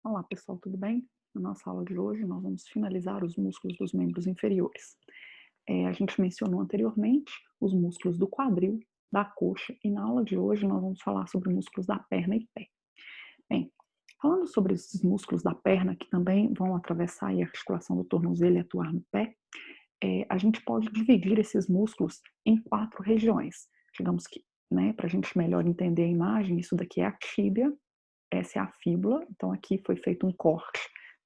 Olá pessoal, tudo bem? Na nossa aula de hoje nós vamos finalizar os músculos dos membros inferiores. A gente mencionou anteriormente os músculos do quadril, da coxa e na aula de hoje nós vamos falar sobre músculos da perna e pé. Bem, falando sobre esses músculos da perna que também vão atravessar aí a articulação do tornozelo e atuar no pé, a gente pode dividir esses músculos em 4 regiões. Digamos que, né, para a gente melhor entender a imagem, isso daqui é a tíbia, essa é a fíbula, então aqui foi feito um corte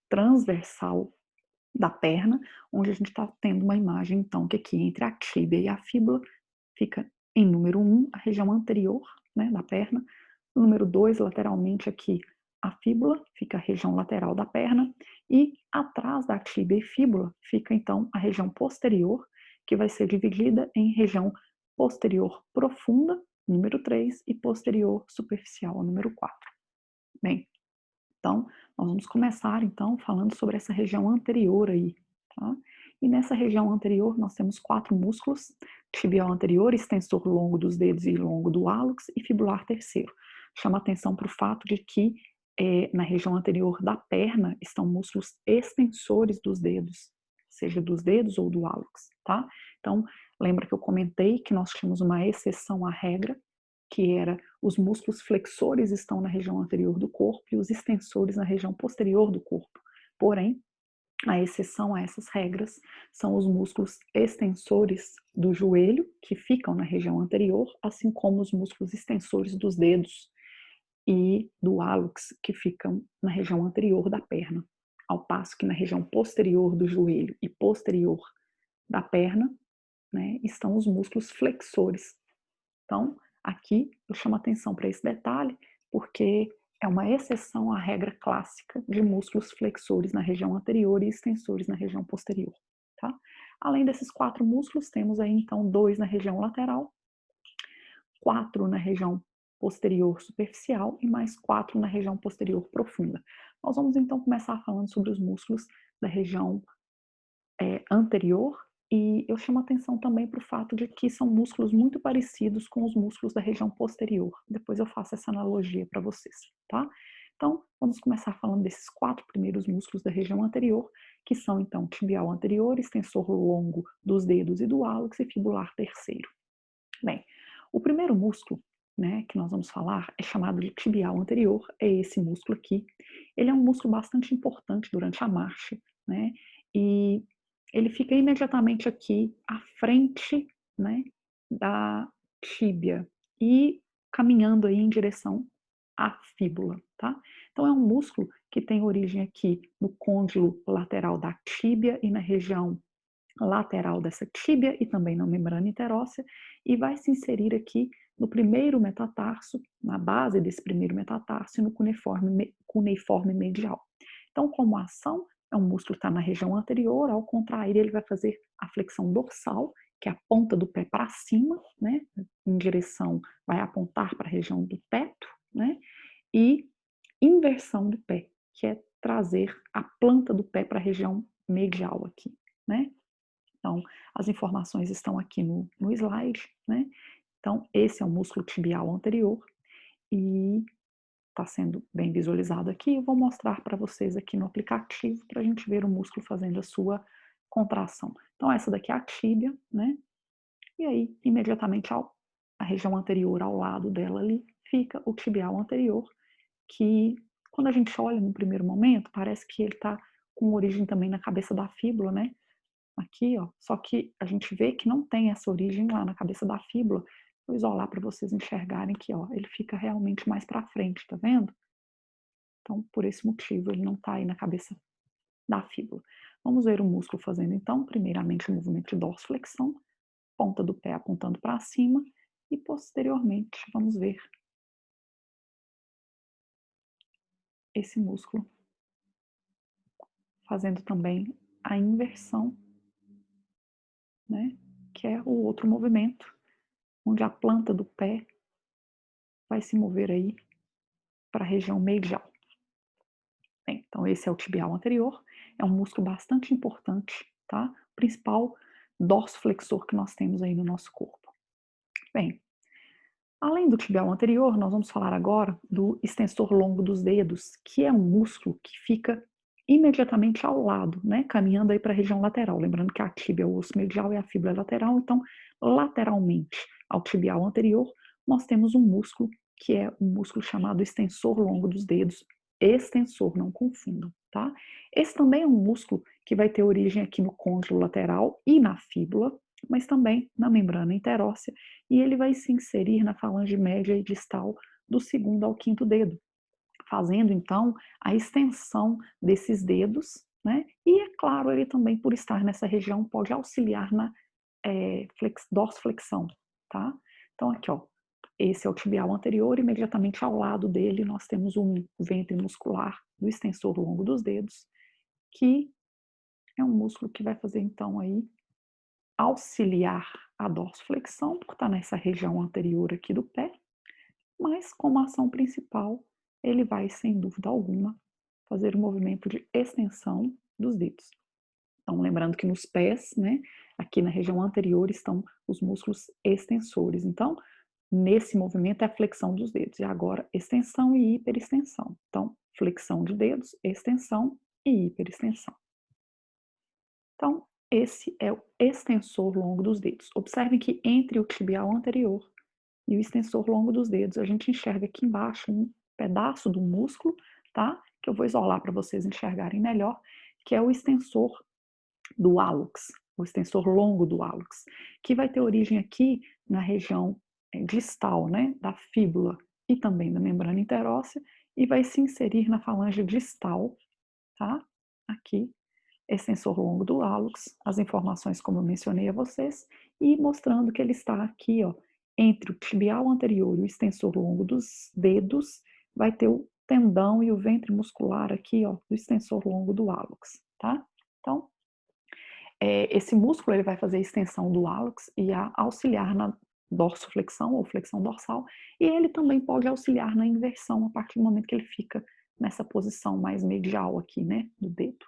transversal da perna, onde a gente está tendo uma imagem, então, que aqui entre a tíbia e a fíbula fica em número 1, a região anterior, né, da perna, no número 2, lateralmente aqui, a fíbula, fica a região lateral da perna, e atrás da tíbia e fíbula fica, então, a região posterior, que vai ser dividida em região posterior profunda, número 3, e posterior superficial, número 4. Bem, então, nós vamos começar então falando sobre essa região anterior aí, tá? E nessa região anterior nós temos 4 músculos: tibial anterior, extensor longo dos dedos e longo do hálux, e fibular terceiro. Chama atenção para o fato de que na região anterior da perna estão músculos extensores dos dedos, seja dos dedos ou do hálux, tá? Então, lembra que eu comentei que nós tínhamos uma exceção à regra, que era os músculos flexores estão na região anterior do corpo e os extensores na região posterior do corpo. Porém, a exceção a essas regras são os músculos extensores do joelho, que ficam na região anterior, assim como os músculos extensores dos dedos e do hálux, que ficam na região anterior da perna. Ao passo que na região posterior do joelho e posterior da perna, né, estão os músculos flexores. Então, aqui eu chamo atenção para esse detalhe, porque é uma exceção à regra clássica de músculos flexores na região anterior e extensores na região posterior, tá? Além desses 4 músculos, temos aí então 2 na região lateral, 4 na região posterior superficial e mais 4 na região posterior profunda. Nós vamos então começar falando sobre os músculos da região anterior, e eu chamo atenção também para o fato de que são músculos muito parecidos com os músculos da região posterior. Depois eu faço essa analogia para vocês, tá? Então, vamos começar falando desses 4 primeiros músculos da região anterior, que são então tibial anterior, extensor longo dos dedos e do hálux e fibular terceiro. Bem, o primeiro músculo, né, que nós vamos falar é chamado de tibial anterior, é esse músculo aqui. Ele é um músculo bastante importante durante a marcha, né, e ele fica imediatamente aqui à frente, né, da tíbia e caminhando aí em direção à fíbula, tá? Então é um músculo que tem origem aqui no côndilo lateral da tíbia e na região lateral dessa tíbia e também na membrana interóssea, e vai se inserir aqui no primeiro metatarso, na base desse primeiro metatarso e no cuneiforme medial. Então, como a ação é um músculo que está na região anterior, ao contrair ele vai fazer a flexão dorsal, que é a ponta do pé para cima, né, em direção, vai apontar para a região do teto, né, e inversão do pé, que é trazer a planta do pé para a região medial aqui, né. Então, as informações estão aqui no slide, né? Então, esse é o músculo tibial anterior e está sendo bem visualizado aqui. Eu vou mostrar para vocês aqui no aplicativo para a gente ver o músculo fazendo a sua contração. Então, essa daqui é a tíbia, né? E aí, imediatamente a região anterior ao lado dela ali, fica o tibial anterior, que quando a gente olha no primeiro momento, parece que ele está com origem também na cabeça da fíbula, né? Aqui, ó, só que a gente vê que não tem essa origem lá na cabeça da fíbula. Vou isolar para vocês enxergarem que, ó, ele fica realmente mais para frente, tá vendo? Então, por esse motivo, ele não está aí na cabeça da fíbula. Vamos ver o músculo fazendo, então, primeiramente o movimento de dorsiflexão, ponta do pé apontando para cima, e posteriormente vamos ver esse músculo fazendo também a inversão, né? Que é o outro movimento, onde a planta do pé vai se mover aí para a região medial. Bem, então esse é o tibial anterior, é um músculo bastante importante, tá? O principal dorsoflexor que nós temos aí no nosso corpo. Bem, Além do tibial anterior, nós vamos falar agora do extensor longo dos dedos, que é um músculo que fica imediatamente ao lado, né, caminhando aí para a região lateral. Lembrando que a tíbia é o osso medial e a fíbula é lateral, então, lateralmente ao tibial anterior, nós temos um músculo que é um músculo chamado extensor longo dos dedos. Extensor, não confundam, tá? Esse também é um músculo que vai ter origem aqui no côndilo lateral e na fíbula, mas também na membrana interóssea, e ele vai se inserir na falange média e distal do segundo ao quinto dedo, fazendo então a extensão desses dedos, né? E é claro, ele também, por estar nessa região, pode auxiliar na dorsiflexão, tá? Então aqui, ó, esse é o tibial anterior, imediatamente ao lado dele nós temos um ventre muscular do extensor longo dos dedos, que é um músculo que vai fazer então aí auxiliar a dorsiflexão, por estar nessa região anterior aqui do pé, mas como ação principal, ele vai, sem dúvida alguma, fazer o movimento de extensão dos dedos. Então, lembrando que nos pés, né, aqui na região anterior estão os músculos extensores. Então, nesse movimento é a flexão dos dedos. E agora, extensão e hiperextensão. Então, flexão de dedos, extensão e hiperextensão. Então, esse é o extensor longo dos dedos. Observem que entre o tibial anterior e o extensor longo dos dedos, a gente enxerga aqui embaixo um pedaço do músculo, tá? Que eu vou isolar para vocês enxergarem melhor, que é o extensor do hálux, o extensor longo do hálux, que vai ter origem aqui na região distal, né, da fíbula e também da membrana interóssea, e vai se inserir na falange distal, tá? Aqui, extensor longo do hálux, as informações como eu mencionei a vocês, e mostrando que ele está aqui, ó, entre o tibial anterior e o extensor longo dos dedos, vai ter o tendão e o ventre muscular aqui, ó, do extensor longo do hálux, tá? Então, esse músculo ele vai fazer a extensão do hálux e auxiliar na dorsoflexão ou flexão dorsal, e ele também pode auxiliar na inversão a partir do momento que ele fica nessa posição mais medial aqui, né, do dedo.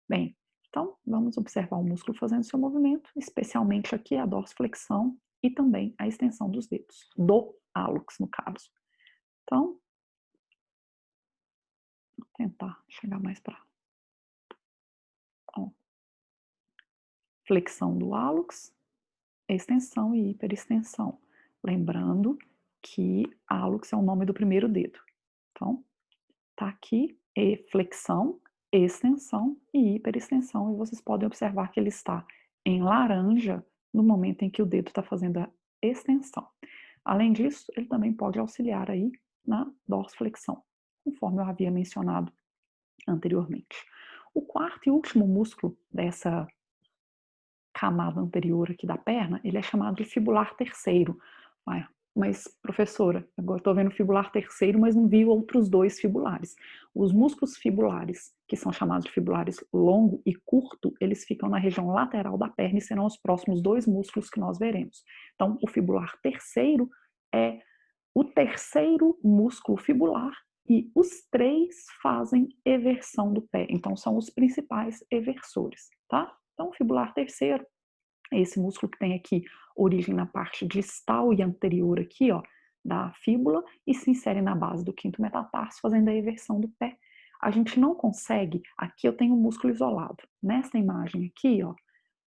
Bem, então vamos observar o músculo fazendo seu movimento, especialmente aqui a dorsiflexão e também a extensão dos dedos, do hálux no caso. Então, vou tentar chegar mais para flexão do hálux, extensão e hiperextensão. Lembrando que hálux é o nome do primeiro dedo. Então, tá aqui flexão, extensão e hiperextensão. E vocês podem observar que ele está em laranja no momento em que o dedo está fazendo a extensão. Além disso, ele também pode auxiliar aí na dorsiflexão, conforme eu havia mencionado anteriormente. O quarto e último músculo dessa camada anterior aqui da perna, ele é chamado de fibular terceiro. Mas, professora, agora estou vendo fibular terceiro, mas não vi outros dois fibulares. Os músculos fibulares, que são chamados de fibulares longo e curto, eles ficam na região lateral da perna e serão os próximos dois músculos que nós veremos. Então, o fibular terceiro é o terceiro músculo fibular e os três fazem eversão do pé. Então, são os principais eversores, tá? Então, o fibular terceiro é esse músculo que tem aqui origem na parte distal e anterior aqui, ó, da fíbula e se insere na base do quinto metatarso, fazendo a eversão do pé. A gente não consegue, aqui eu tenho um músculo isolado. Nessa imagem aqui, ó,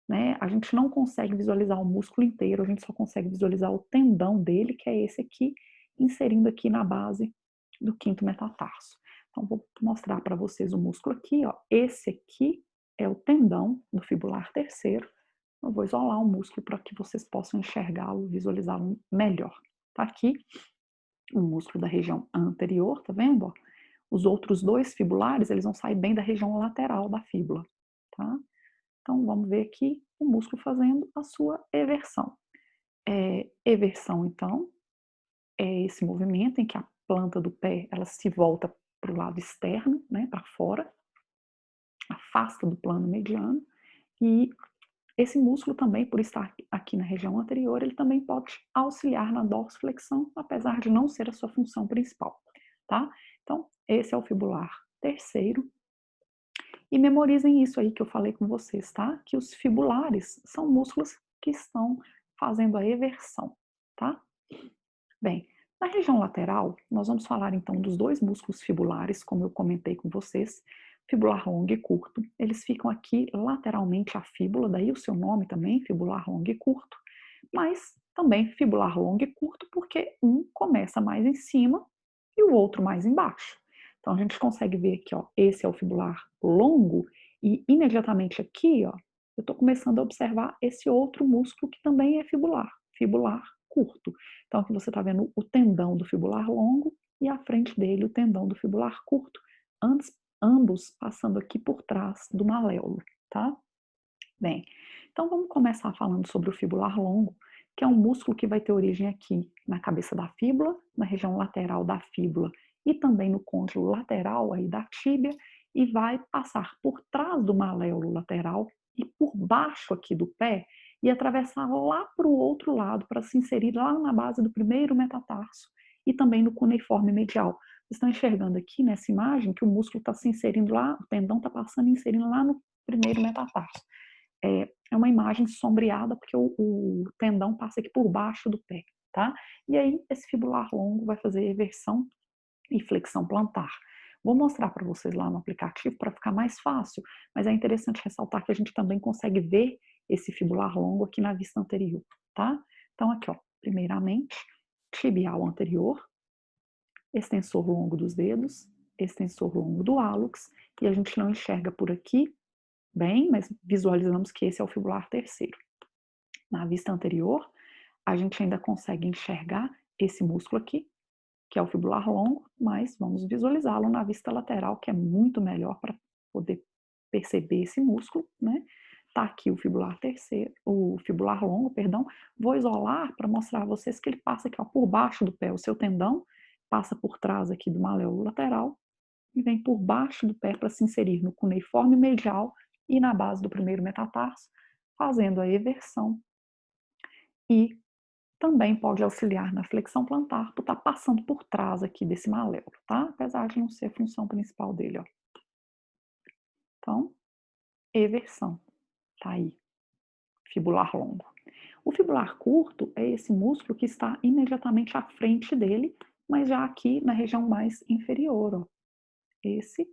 né, a gente não consegue visualizar o músculo inteiro, a gente só consegue visualizar o tendão dele, que é esse aqui, inserindo aqui na base do quinto metatarso. Então, vou mostrar para vocês o músculo aqui, ó. Esse aqui é o tendão do fibular terceiro. Eu vou isolar o músculo para que vocês possam enxergá-lo, visualizá-lo melhor. Tá aqui o músculo da região anterior, tá vendo? Ó? Os outros dois fibulares, eles vão sair bem da região lateral da fíbula, tá? Então, vamos ver aqui o músculo fazendo a sua eversão. Eversão, então, é esse movimento em que a planta do pé ela se volta para o lado externo, né, para fora, afasta do plano mediano, e esse músculo também, por estar aqui na região anterior, ele também pode auxiliar na dorsiflexão, apesar de não ser a sua função principal, tá? Então, esse é o fibular terceiro. E memorizem isso aí que eu falei com vocês, tá? Que os fibulares são músculos que estão fazendo a eversão, tá? Bem, na região lateral, nós vamos falar então dos dois músculos fibulares, como eu comentei com vocês, fibular longo e curto. Eles ficam aqui lateralmente à fíbula, daí o seu nome também, fibular longo e curto, mas também fibular longo e curto porque um começa mais em cima e o outro mais embaixo. Então a gente consegue ver aqui, ó, esse é o fibular longo e imediatamente aqui, ó, eu estou começando a observar esse outro músculo que também é fibular, fibular curto. Então aqui você está vendo o tendão do fibular longo e à frente dele o tendão do fibular curto, ambos passando aqui por trás do maléolo, tá? Bem, então vamos começar falando sobre o fibular longo, que é um músculo que vai ter origem aqui na cabeça da fíbula, na região lateral da fíbula e também no côndilo lateral aí da tíbia e vai passar por trás do maléolo lateral e por baixo aqui do pé e atravessar lá para o outro lado para se inserir lá na base do primeiro metatarso e também no cuneiforme medial. Vocês estão enxergando aqui nessa imagem que o músculo está se inserindo lá, o tendão está passando e inserindo lá no primeiro metatarso. É uma imagem sombreada porque o tendão passa aqui por baixo do pé, tá? E aí esse fibular longo vai fazer eversão e flexão plantar. Vou mostrar para vocês lá no aplicativo para ficar mais fácil, mas é interessante ressaltar que a gente também consegue ver esse fibular longo aqui na vista anterior, tá? Então aqui, ó, primeiramente, tibial anterior, extensor longo dos dedos, extensor longo do hálux, e a gente não enxerga por aqui bem, mas visualizamos que esse é o fibular terceiro. Na vista anterior, a gente ainda consegue enxergar esse músculo aqui, que é o fibular longo, mas vamos visualizá-lo na vista lateral, que é muito melhor para poder perceber esse músculo, né? Tá aqui o fibular terceiro, o fibular longo, perdão. Vou isolar para mostrar a vocês que ele passa aqui, ó, por baixo do pé, o seu tendão passa por trás aqui do maléolo lateral e vem por baixo do pé para se inserir no cuneiforme medial e na base do primeiro metatarso, fazendo a eversão e também pode auxiliar na flexão plantar por estar passando por trás aqui desse maléolo, tá? Apesar de não ser a função principal dele, ó. Então, eversão, tá aí, fibular longo. O fibular curto é esse músculo que está imediatamente à frente dele, mas já aqui na região mais inferior, ó. Esse,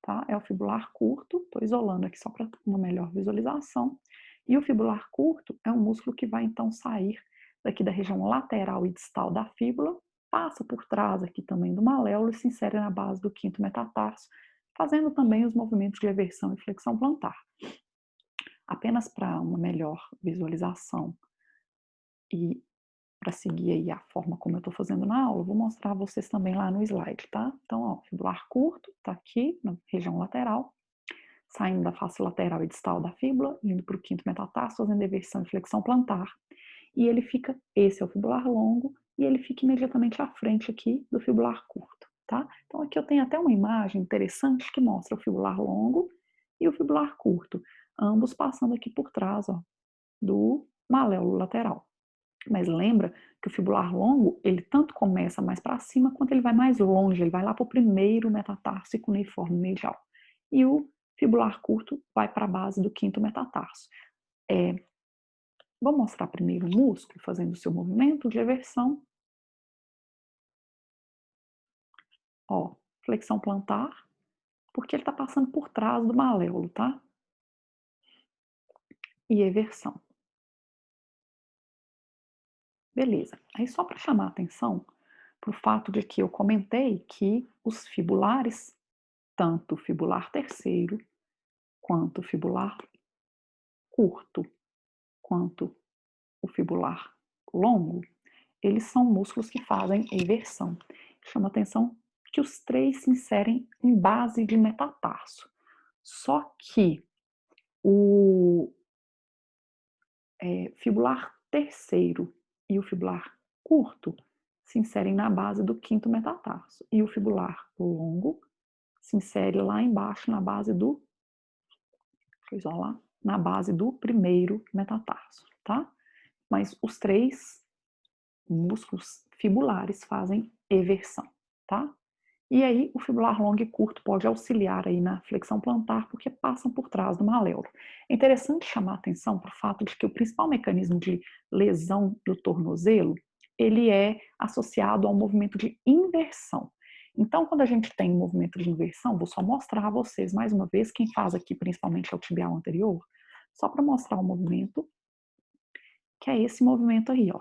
tá? É o fibular curto, estou isolando aqui só para uma melhor visualização. E o fibular curto é um músculo que vai então sair daqui da região lateral e distal da fíbula, passa por trás aqui também do maléolo e se insere na base do quinto metatarso, fazendo também os movimentos de eversão e flexão plantar. Apenas para uma melhor visualização e para seguir aí a forma como eu estou fazendo na aula, vou mostrar a vocês também lá no slide, tá? Então, ó, fibular curto, tá aqui na região lateral, saindo da face lateral e distal da fíbula, indo para o quinto metatarso, fazendo eversão e flexão plantar. E ele fica, esse é o fibular longo, e ele fica imediatamente à frente aqui do fibular curto, tá? Então aqui eu tenho até uma imagem interessante que mostra o fibular longo e o fibular curto, ambos passando aqui por trás, ó, do maléolo lateral. Mas lembra que o fibular longo, ele tanto começa mais para cima, quanto ele vai mais longe, ele vai lá para o primeiro metatarso e cuneiforme medial. E o fibular curto vai para a base do quinto metatarso. Vou mostrar primeiro o músculo fazendo o seu movimento de eversão. Ó, flexão plantar, porque ele está passando por trás do maléolo, tá? E eversão. Beleza. Aí só para chamar a atenção para o fato de que eu comentei que os fibulares, tanto o fibular terceiro, quanto o fibular curto, quanto o fibular longo, eles são músculos que fazem eversão. Chama atenção que os três se inserem em base de metatarso. Só que o fibular terceiro e o fibular curto se inserem na base do quinto metatarso. E o fibular longo se insere lá embaixo na base do, deixa eu isolar, na base do primeiro metatarso, tá? Mas os três músculos fibulares fazem eversão, tá? E aí o fibular longo e curto pode auxiliar aí na flexão plantar porque passam por trás do maléolo. É interessante chamar a atenção para o fato de que o principal mecanismo de lesão do tornozelo ele é associado ao movimento de inversão. Então, quando a gente tem um movimento de inversão, vou só mostrar a vocês mais uma vez, quem faz aqui principalmente é o tibial anterior, só para mostrar o movimento, que é esse movimento aí, ó,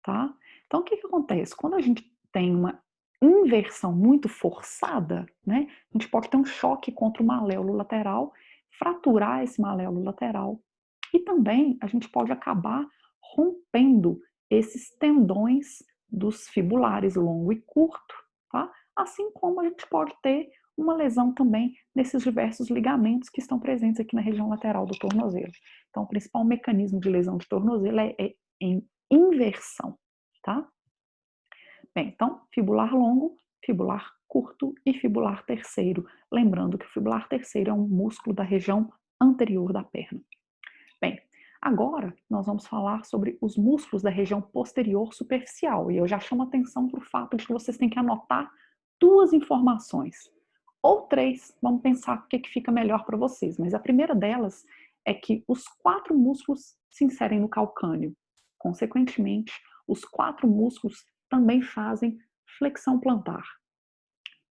tá? Então, o que que acontece? Quando a gente tem uma inversão muito forçada, né, a gente pode ter um choque contra o maléolo lateral, fraturar esse maléolo lateral, e também a gente pode acabar rompendo esses tendões dos fibulares longo e curto, tá? Assim como a gente pode ter uma lesão também nesses diversos ligamentos que estão presentes aqui na região lateral do tornozelo. Então, o principal mecanismo de lesão de tornozelo é em inversão, tá? Bem, então, fibular longo, fibular curto e fibular terceiro. Lembrando que o fibular terceiro é um músculo da região anterior da perna. Bem, agora nós vamos falar sobre os músculos da região posterior superficial. E eu já chamo atenção para o fato de que vocês têm que anotar duas informações. Ou três, vamos pensar o que fica melhor para vocês. Mas a primeira delas é que os quatro músculos se inserem no calcâneo. Consequentemente, os quatro músculos também fazem flexão plantar.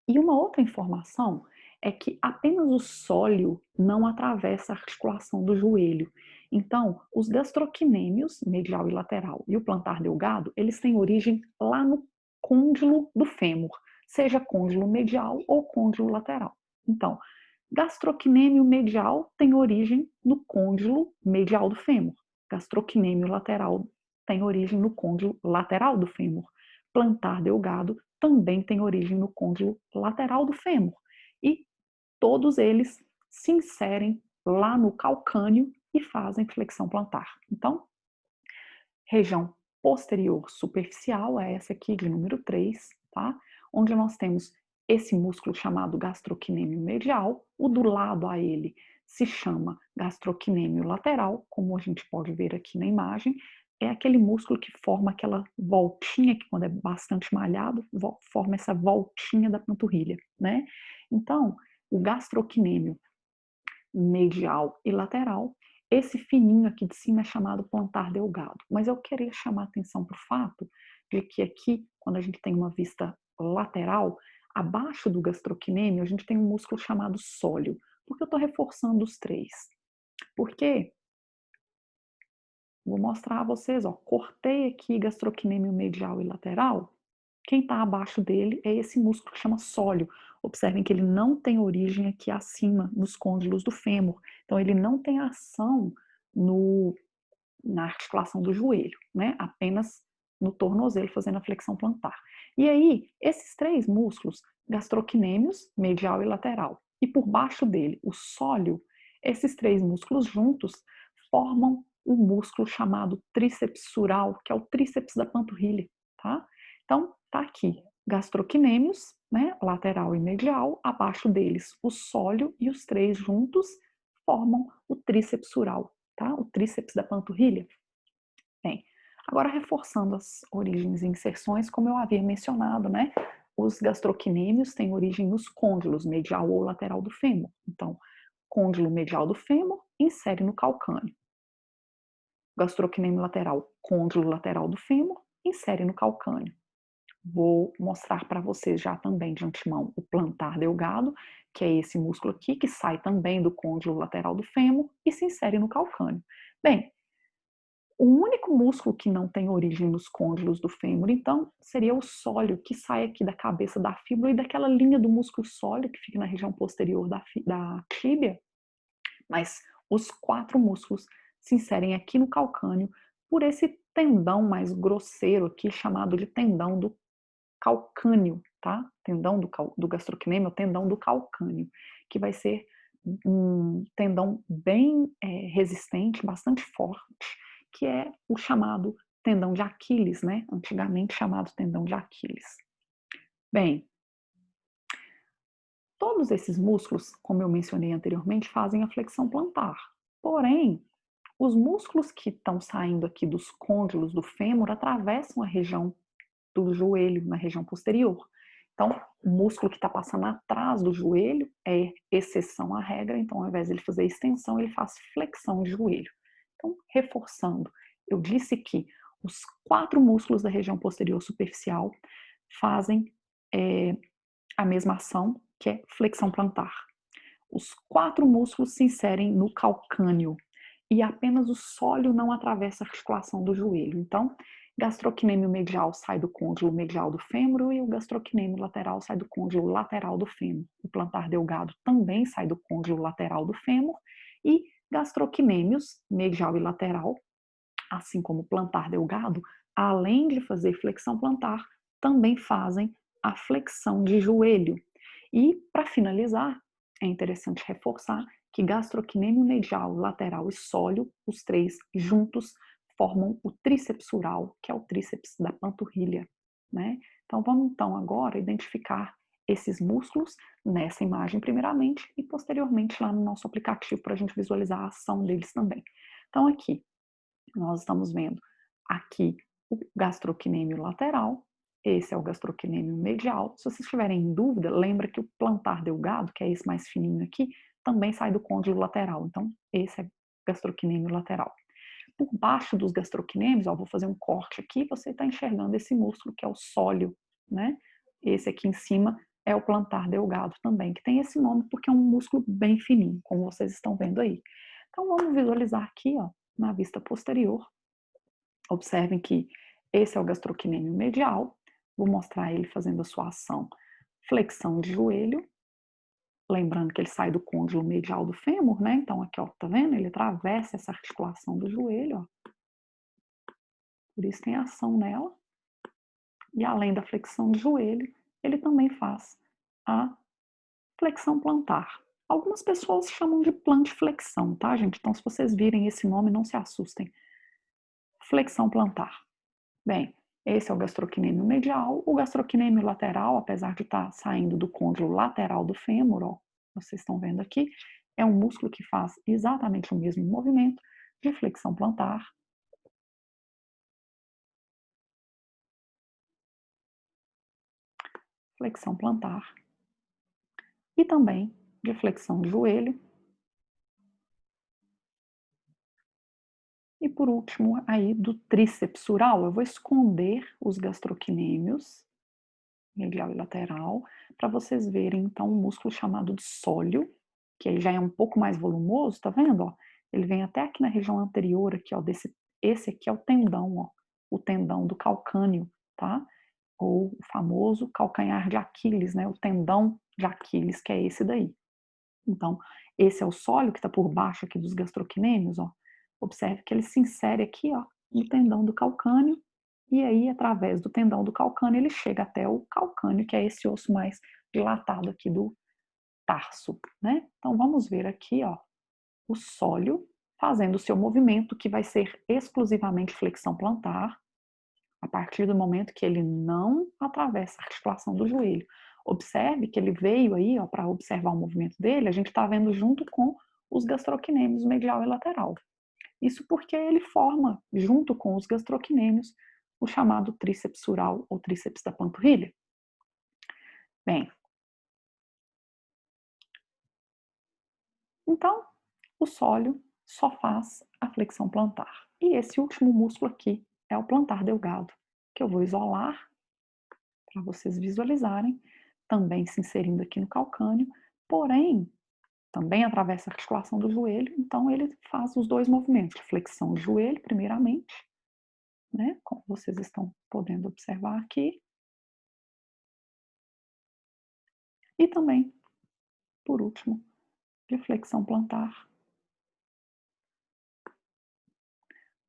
E uma outra informação é que apenas o sólio não atravessa a articulação do joelho. Então, os gastrocnêmios, medial e lateral, e o plantar delgado, eles têm origem lá no côndilo do fêmur, seja côndilo medial ou côndilo lateral. Então, gastrocnêmio medial tem origem no côndilo medial do fêmur. Gastrocnêmio lateral tem origem no côndilo lateral do fêmur. Plantar delgado também tem origem no côndilo lateral do fêmur. E todos eles se inserem lá no calcâneo e fazem flexão plantar. Então, região posterior superficial é essa aqui de número 3, tá? Onde nós temos esse músculo chamado gastrocnêmio medial, o do lado a ele se chama gastrocnêmio lateral, como a gente pode ver aqui na imagem, é aquele músculo que forma aquela voltinha, que quando é bastante malhado, forma essa voltinha da panturrilha, né? Então, o gastrocnêmio medial e lateral, esse fininho aqui de cima é chamado plantar delgado. Mas eu queria chamar a atenção para o fato de que aqui, quando a gente tem uma vista lateral, abaixo do gastrocnêmio, a gente tem um músculo chamado sólio. Por que eu estou reforçando os três? Porque vou mostrar a vocês, ó, cortei aqui gastrocnêmio medial e lateral. Quem está abaixo dele é esse músculo que chama sólio. Observem que ele não tem origem aqui acima, nos côndilos do fêmur. Então, ele não tem ação na articulação do joelho, né? Apenas no tornozelo, fazendo a flexão plantar. E aí, esses três músculos, gastrocnêmios, medial e lateral, e por baixo dele, o sólio, esses três músculos juntos formam o músculo chamado tríceps sural, que é o tríceps da panturrilha, tá? Então, tá aqui, gastrocnêmios, né, lateral e medial, abaixo deles o sólio e os três juntos formam o tríceps sural, tá? O tríceps da panturrilha. Bem, agora reforçando as origens e inserções, como eu havia mencionado, né? Os gastrocnêmios têm origem nos côndilos medial ou lateral do fêmur. Então, côndilo medial do fêmur insere no calcâneo. Gastrocnêmio lateral, côndilo lateral do fêmur, insere no calcâneo. Vou mostrar para vocês já também de antemão o plantar delgado, que é esse músculo aqui, que sai também do côndilo lateral do fêmur e se insere no calcâneo. Bem, o único músculo que não tem origem nos côndilos do fêmur, então, seria o sólio, que sai aqui da cabeça da fíbula e daquela linha do músculo sólio, que fica na região posterior da tíbia. Mas os quatro músculos se inserem aqui no calcâneo por esse tendão mais grosseiro aqui, chamado de tendão do calcâneo, tá? Tendão do gastrocnêmio, tendão do calcâneo, que vai ser um tendão bem resistente, bastante forte, que é o chamado tendão de Aquiles, né? Antigamente chamado tendão de Aquiles. Bem, todos esses músculos, como eu mencionei anteriormente, fazem a flexão plantar. Porém, os músculos que estão saindo aqui dos côndilos do fêmur atravessam a região do joelho, na região posterior. Então, o músculo que está passando atrás do joelho é exceção à regra, então ao invés de ele fazer extensão, ele faz flexão de joelho. Então, reforçando, eu disse que Os 4 músculos da região posterior superficial fazem a mesma ação, que é flexão plantar. Os 4 músculos se inserem no calcâneo e apenas o sólio não atravessa a articulação do joelho. Então, gastrocnêmio medial sai do côndilo medial do fêmur e o gastrocnêmio lateral sai do côndilo lateral do fêmur. O plantar delgado também sai do côndilo lateral do fêmur e gastrocnêmios medial e lateral, assim como o plantar delgado, além de fazer flexão plantar, também fazem a flexão de joelho. E, para finalizar, é interessante reforçar que gastrocnêmio medial, lateral e sólio, os 3 juntos, formam o tríceps ural, que é o tríceps da panturrilha, né? Então, vamos então agora identificar esses músculos nessa imagem primeiramente e posteriormente lá no nosso aplicativo para a gente visualizar a ação deles também. Então, aqui, nós estamos vendo aqui o gastrocnêmio lateral, esse é o gastrocnêmio medial. Se vocês tiverem em dúvida, lembra que o plantar delgado, que é esse mais fininho aqui, também sai do côndilo lateral. Então, esse é gastrocnêmio lateral. Por baixo dos gastrocnêmios, ó, vou fazer um corte aqui, você está enxergando esse músculo que é o sólio, né? Esse aqui em cima é o plantar delgado também, que tem esse nome porque é um músculo bem fininho, como vocês estão vendo aí. Então, vamos visualizar aqui, ó, na vista posterior. Observem que esse é o gastrocnêmio medial. Vou mostrar ele fazendo a sua ação. Flexão de joelho. Lembrando que ele sai do côndilo medial do fêmur, né? Então, aqui, ó, tá vendo? Ele atravessa essa articulação do joelho, ó. Por isso tem ação nela. E além da flexão de joelho, ele também faz a flexão plantar. Algumas pessoas chamam de plantiflexão, tá, gente? Então, se vocês virem esse nome, não se assustem. Flexão plantar. Bem, esse é o gastrocnêmio medial. O gastrocnêmio lateral, apesar de estar saindo do côndilo lateral do fêmur, ó, vocês estão vendo aqui, é um músculo que faz exatamente o mesmo movimento de flexão plantar. Flexão plantar. E também de flexão de joelho. E por último, aí do tríceps ural, eu vou esconder os gastrocnêmios medial e lateral, para vocês verem então um músculo chamado de sólio, que ele já é um pouco mais volumoso, tá vendo? Ó? Ele vem até aqui na região anterior, aqui, ó, esse aqui é o tendão, ó, o tendão do calcâneo, tá? Ou o famoso calcanhar de Aquiles, né? O tendão de Aquiles, que é esse daí. Então, esse é o sólio que está por baixo aqui dos gastrocnêmios, ó. Observe que ele se insere aqui, ó, no tendão do calcâneo, e aí, através do tendão do calcâneo, ele chega até o calcâneo, que é esse osso mais dilatado aqui do tarso, né? Então, vamos ver aqui, ó, o sólio fazendo o seu movimento, que vai ser exclusivamente flexão plantar, a partir do momento que ele não atravessa a articulação do joelho. Observe que ele veio aí, para observar o movimento dele, a gente está vendo junto com os gastrocnêmios medial e lateral. Isso porque ele forma, junto com os gastrocnêmios, o chamado tríceps ural ou tríceps da panturrilha. Bem, então, o sólio só faz a flexão plantar. E esse último músculo aqui é o plantar delgado, que eu vou isolar para vocês visualizarem, também se inserindo aqui no calcâneo, porém, também atravessa a articulação do joelho, então ele faz os dois movimentos, flexão de joelho, primeiramente, né, como vocês estão podendo observar aqui, e também, por último, de flexão plantar.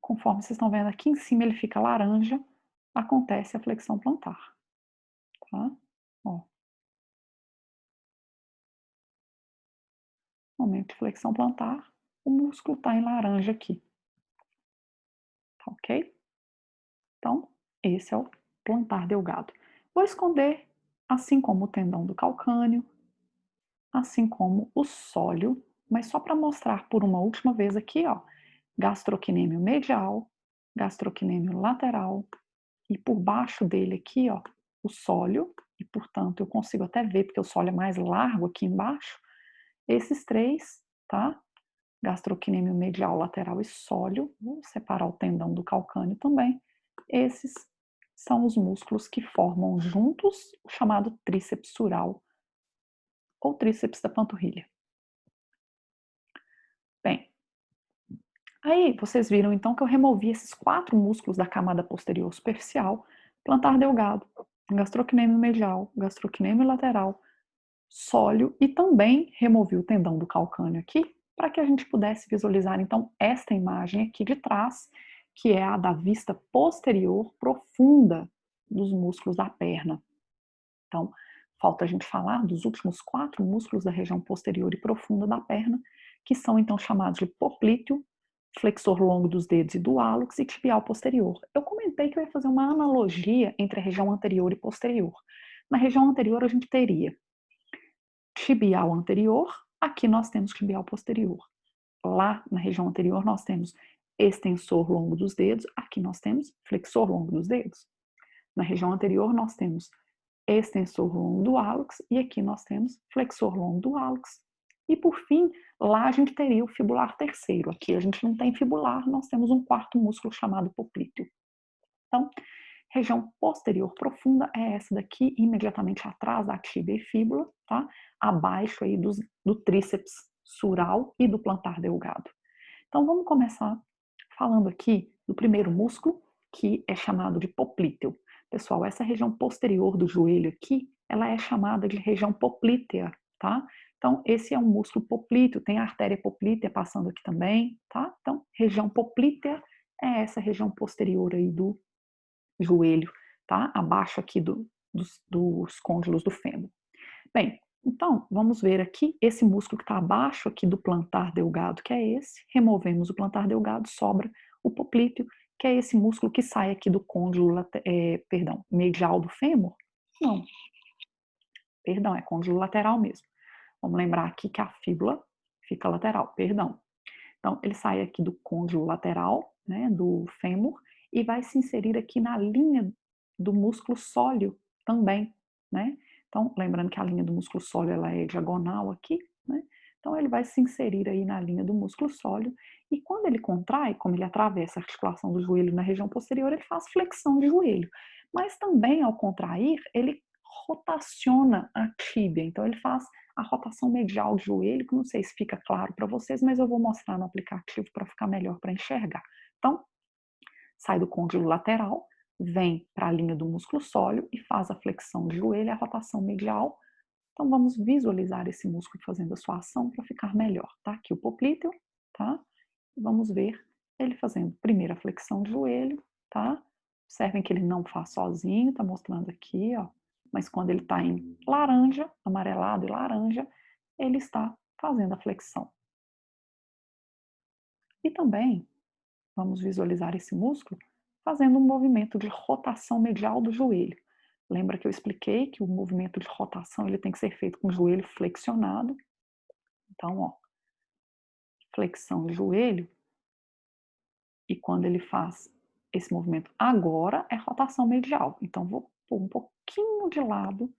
Conforme vocês estão vendo aqui em cima, ele fica laranja, acontece a flexão plantar, tá? Ó, momento de flexão plantar, o músculo está em laranja aqui, tá ok? Então, esse é o plantar delgado. Vou esconder, assim como o tendão do calcâneo, assim como o sólio, mas só para mostrar por uma última vez aqui, ó, gastrocnêmio medial, gastrocnêmio lateral e por baixo dele aqui, ó, o sólio, e portanto eu consigo até ver porque o sólio é mais largo aqui embaixo. Esses três, tá? Gastrocnêmio medial, lateral e sólio. Vou separar o tendão do calcâneo também. Esses são os músculos que formam juntos o chamado tríceps sural ou tríceps da panturrilha. Bem, aí vocês viram então que eu removi esses 4 músculos da camada posterior superficial, plantar delgado, gastrocnêmio medial, gastrocnêmio lateral, sóleo e também removi o tendão do calcâneo aqui, para que a gente pudesse visualizar então esta imagem aqui de trás, que é a da vista posterior profunda dos músculos da perna. Então, falta a gente falar dos últimos 4 músculos da região posterior e profunda da perna, que são então chamados de poplíteo, flexor longo dos dedos e do hálux e tibial posterior. Eu comentei que eu ia fazer uma analogia entre a região anterior e posterior. Na região anterior a gente teria tibial anterior, aqui nós temos tibial posterior. Lá na região anterior nós temos extensor longo dos dedos, aqui nós temos flexor longo dos dedos. Na região anterior nós temos extensor longo do hálux e aqui nós temos flexor longo do hálux. E por fim, lá a gente teria o fibular terceiro. Aqui a gente não tem fibular, nós temos um 4º músculo chamado poplíteo. Então, região posterior profunda é essa daqui, imediatamente atrás da tíbia e fíbula, tá? Abaixo aí do tríceps sural e do plantar delgado. Então, vamos começar falando aqui do primeiro músculo, que é chamado de poplíteo. Pessoal, essa região posterior do joelho aqui, ela é chamada de região poplítea, tá? Então, esse é um músculo poplíteo, tem a artéria poplítea passando aqui também, tá? Então, região poplítea é essa região posterior aí do joelho, tá? Abaixo aqui dos côndilos do fêmur. Bem, então, vamos ver aqui esse músculo que está abaixo aqui do plantar delgado, que é esse. Removemos o plantar delgado, sobra o poplíteo, que é esse músculo que sai aqui do côndilo medial do fêmur. Não, perdão, é côndilo lateral mesmo. Vamos lembrar aqui que a fíbula fica lateral, perdão. Então, ele sai aqui do côndilo lateral, né, do fêmur, e vai se inserir aqui na linha do músculo sóleo também, né? Então, lembrando que a linha do músculo sóleo ela é diagonal aqui, né? Então, ele vai se inserir aí na linha do músculo sóleo e quando ele contrai, como ele atravessa a articulação do joelho na região posterior, ele faz flexão de joelho. Mas também, ao contrair, ele rotaciona a tíbia. Então, ele faz a rotação medial do joelho, que não sei se fica claro para vocês, mas eu vou mostrar no aplicativo para ficar melhor para enxergar. Então, sai do côndilo lateral, vem para a linha do músculo sóleo e faz a flexão de joelho e a rotação medial. Então, vamos visualizar esse músculo fazendo a sua ação para ficar melhor, tá? Aqui o poplíteo, tá? Vamos ver ele fazendo primeiro a flexão de joelho, tá? Observem que ele não faz sozinho, tá mostrando aqui, ó. Mas quando ele está em laranja, amarelado e laranja, ele está fazendo a flexão. E também vamos visualizar esse músculo fazendo um movimento de rotação medial do joelho. Lembra que eu expliquei que o movimento de rotação ele tem que ser feito com o joelho flexionado. Então, ó, flexão de joelho. E quando ele faz esse movimento agora, é rotação medial. Então, vou pôr um pouquinho de lado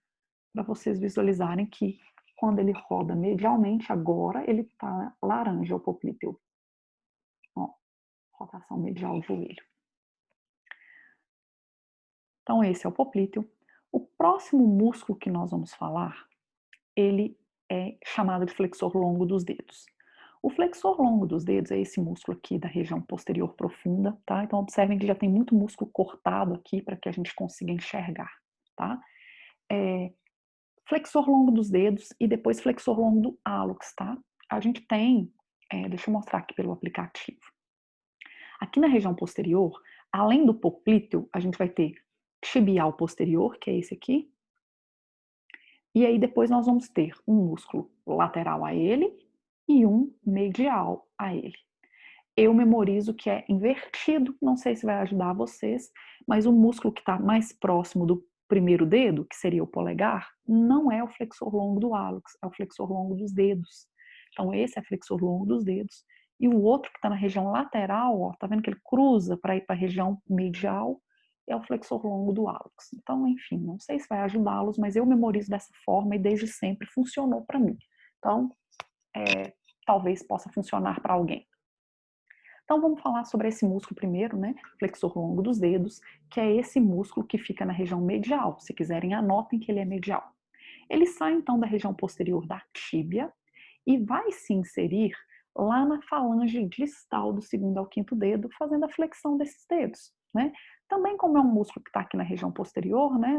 para vocês visualizarem que quando ele roda medialmente, agora ele está laranja, o poplíteo. Ó, rotação medial do joelho. Então, esse é o poplíteo. O próximo músculo que nós vamos falar, ele é chamado de flexor longo dos dedos. O flexor longo dos dedos é esse músculo aqui da região posterior profunda, tá? Então, observem que já tem muito músculo cortado aqui para que a gente consiga enxergar, tá? Flexor longo dos dedos e depois flexor longo do hálux, tá? A gente tem, deixa eu mostrar aqui pelo aplicativo. Aqui na região posterior, além do poplíteo, a gente vai ter tibial posterior, que é esse aqui. E aí depois nós vamos ter um músculo lateral a ele e um medial a ele. Eu memorizo que é invertido, não sei se vai ajudar vocês, mas o músculo que está mais próximo do primeiro dedo, que seria o polegar, não é o flexor longo do hálux, é o flexor longo dos dedos. Então esse é o flexor longo dos dedos. E o outro que está na região lateral, ó, tá vendo que ele cruza para ir para a região medial, é o flexor longo do hálux. Então, enfim, não sei se vai ajudá-los, mas eu memorizo dessa forma e desde sempre funcionou para mim. Então, talvez possa funcionar para alguém. Então vamos falar sobre esse músculo primeiro, né? Flexor longo dos dedos, que é esse músculo que fica na região medial. Se quiserem, anotem que ele é medial. Ele sai então da região posterior da tíbia e vai se inserir lá na falange distal do segundo ao quinto dedo, fazendo a flexão desses dedos, né? Também como é um músculo que está aqui na região posterior, né,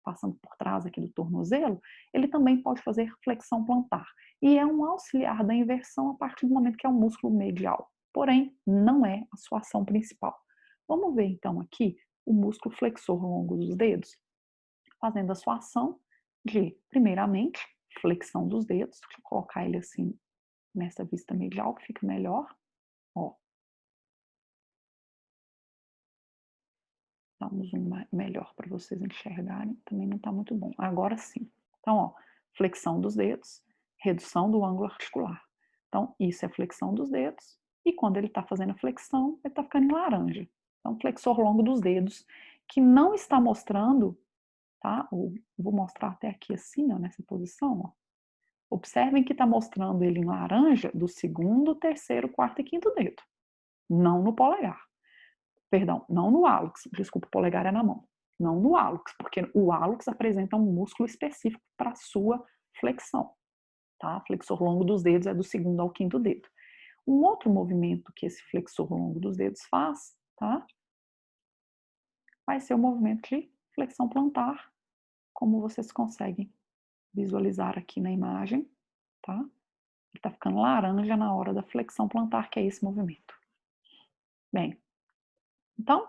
passando por trás aqui do tornozelo, ele também pode fazer flexão plantar. E é um auxiliar da inversão a partir do momento que é um músculo medial. Porém, não é a sua ação principal. Vamos ver então aqui o músculo flexor longo dos dedos, fazendo a sua ação de, primeiramente, flexão dos dedos. Deixa eu colocar ele assim nessa vista medial que fica melhor. Ó, dá um zoom melhor para vocês enxergarem. Também não está muito bom. Agora sim. Então, ó, flexão dos dedos, redução do ângulo articular. Então, isso é flexão dos dedos. E quando ele está fazendo a flexão, ele está ficando em laranja. Então, flexor longo dos dedos, que não está mostrando, tá? Vou mostrar até aqui assim, ó, nessa posição, ó. Observem que está mostrando ele em laranja do segundo, terceiro, quarto e quinto dedo. Não no polegar. Perdão, não no hálux. Desculpa, o polegar é na mão. Não no hálux, porque o hálux apresenta um músculo específico para a sua flexão. Tá? Flexor longo dos dedos é do segundo ao quinto dedo. Um outro movimento que esse flexor longo dos dedos faz, tá? Vai ser o movimento de flexão plantar, como vocês conseguem visualizar aqui na imagem, tá? Ele está ficando laranja na hora da flexão plantar, que é esse movimento. Bem, então,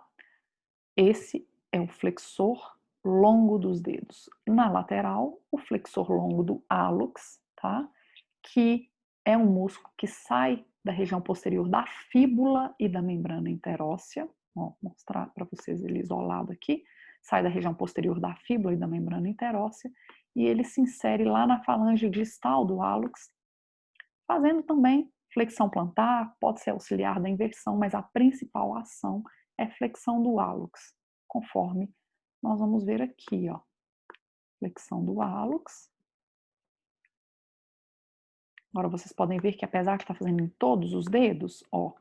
esse é o flexor longo dos dedos. Na lateral, o flexor longo do hálux, tá? Que é um músculo que sai da região posterior da fíbula e da membrana interóssea. Vou mostrar para vocês ele isolado aqui. Sai da região posterior da fíbula e da membrana interóssea e ele se insere lá na falange distal do hálux, fazendo também flexão plantar, pode ser auxiliar da inversão, mas a principal ação é flexão do hálux, conforme nós vamos ver aqui, ó. Flexão do hálux. Agora vocês podem ver que apesar de estar fazendo em todos os dedos, ó,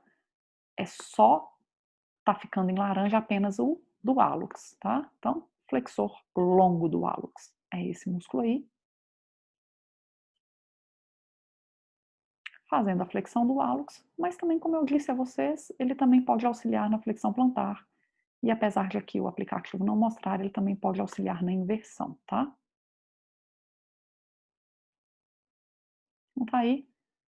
é só tá ficando em laranja apenas o do hálux, tá? Então, flexor longo do hálux é esse músculo aí. Fazendo a flexão do hálux, mas também, como eu disse a vocês, ele também pode auxiliar na flexão plantar. E apesar de aqui o aplicativo não mostrar, ele também pode auxiliar na inversão, tá? Então tá aí,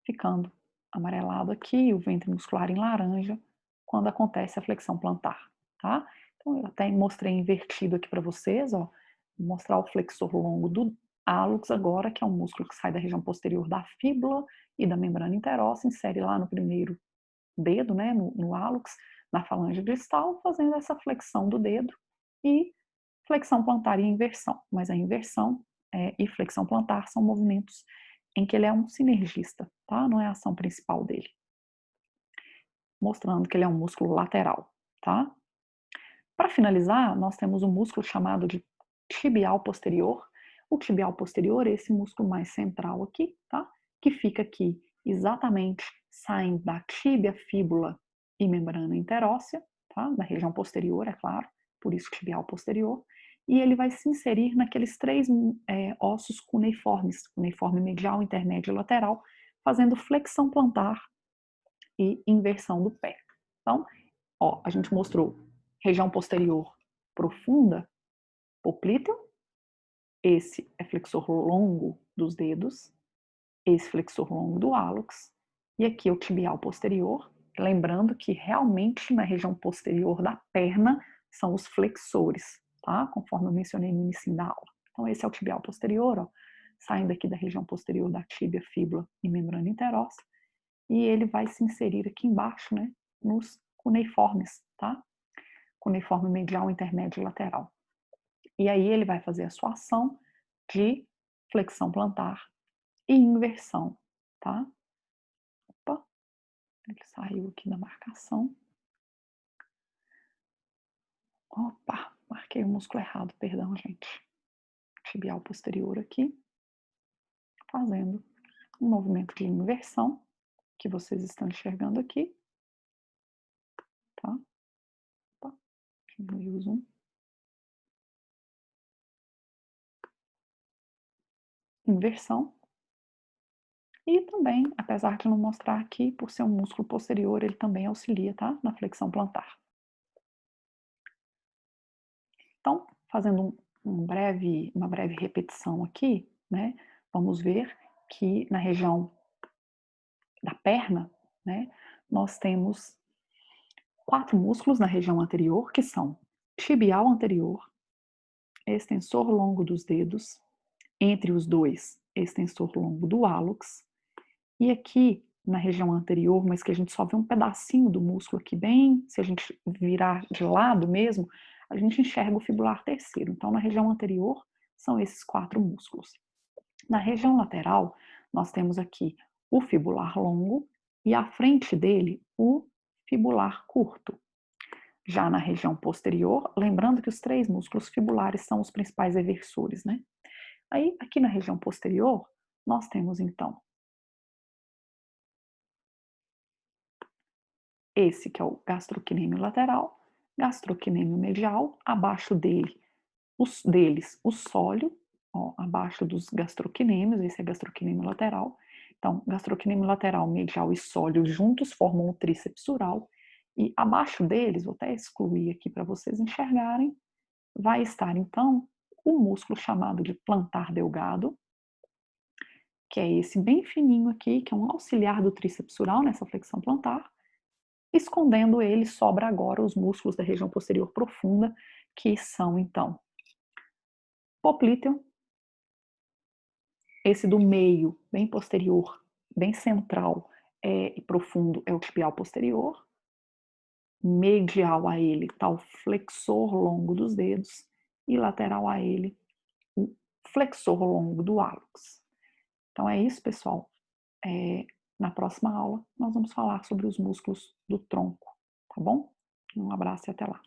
ficando amarelado aqui, o ventre muscular em laranja, quando acontece a flexão plantar, tá? Então eu até mostrei invertido aqui para vocês, ó, vou mostrar o flexor longo do hálux agora, que é um músculo que sai da região posterior da fíbula e da membrana interóssea, insere lá no primeiro dedo, né, no hálux, na falange distal, fazendo essa flexão do dedo e flexão plantar e inversão. Mas a inversão e flexão plantar são movimentos em que ele é um sinergista, tá? Não é a ação principal dele. Mostrando que ele é um músculo lateral, tá? Para finalizar, nós temos um músculo chamado de tibial posterior. O tibial posterior é esse músculo mais central aqui, tá? Que fica aqui exatamente saindo da tíbia, fíbula e membrana interóssea, tá? Da região posterior, é claro, por isso tibial posterior. E ele vai se inserir naqueles três ossos cuneiformes, cuneiforme medial, intermédio e lateral, fazendo flexão plantar e inversão do pé. Então, ó, a gente mostrou região posterior profunda, poplíteo, esse é flexor longo dos dedos, esse flexor longo do hálux, e aqui é o tibial posterior, lembrando que realmente na região posterior da perna são os flexores, tá? Conforme eu mencionei no início da aula. Então esse é o tibial posterior, ó, saindo aqui da região posterior da tíbia, fíbula e membrana interóssea, e ele vai se inserir aqui embaixo, né, nos cuneiformes, tá? Cuneiforme medial, intermédio e lateral. E aí ele vai fazer a sua ação de flexão plantar e inversão, tá? Opa, ele saiu aqui da marcação. Opa, marquei o músculo errado, perdão, gente. Tibial posterior aqui, fazendo um movimento de inversão, que vocês estão enxergando aqui, tá? Opa, diminuir o zoom. Inversão. E também, apesar de não mostrar aqui, por ser um músculo posterior, ele também auxilia, tá? Na flexão plantar. Então, fazendo uma breve repetição aqui, né? Vamos ver que na região da perna, né? Nós temos 4 músculos na região anterior, que são tibial anterior, extensor longo dos dedos, entre os dois, extensor longo do hálux, e aqui na região anterior, mas que a gente só vê um pedacinho do músculo aqui bem, se a gente virar de lado mesmo, a gente enxerga o fibular terceiro. Então, na região anterior, são esses 4 músculos. Na região lateral, nós temos aqui o fibular longo e à frente dele o fibular curto. Já na região posterior, lembrando que os 3 músculos fibulares são os principais eversores, né? Aí, aqui na região posterior, nós temos então esse que é o gastrocnêmio lateral, gastrocnêmio medial, abaixo deles o sólio, ó, abaixo dos gastrocnêmios, esse é gastrocnêmio lateral. Então, gastrocnêmio lateral, medial e sólio juntos formam o tríceps sural, e abaixo deles, vou até excluir aqui para vocês enxergarem, vai estar então o músculo chamado de plantar delgado, que é esse bem fininho aqui, que é um auxiliar do tríceps sural nessa flexão plantar. Escondendo ele, sobra agora os músculos da região posterior profunda, que são então poplíteo, esse do meio, bem posterior, bem central e profundo é o tibial posterior, medial a ele está o flexor longo dos dedos e lateral a ele o flexor longo do hálux. Então é isso, pessoal. Na próxima aula nós vamos falar sobre os músculos do tronco, tá bom? Um abraço e até lá.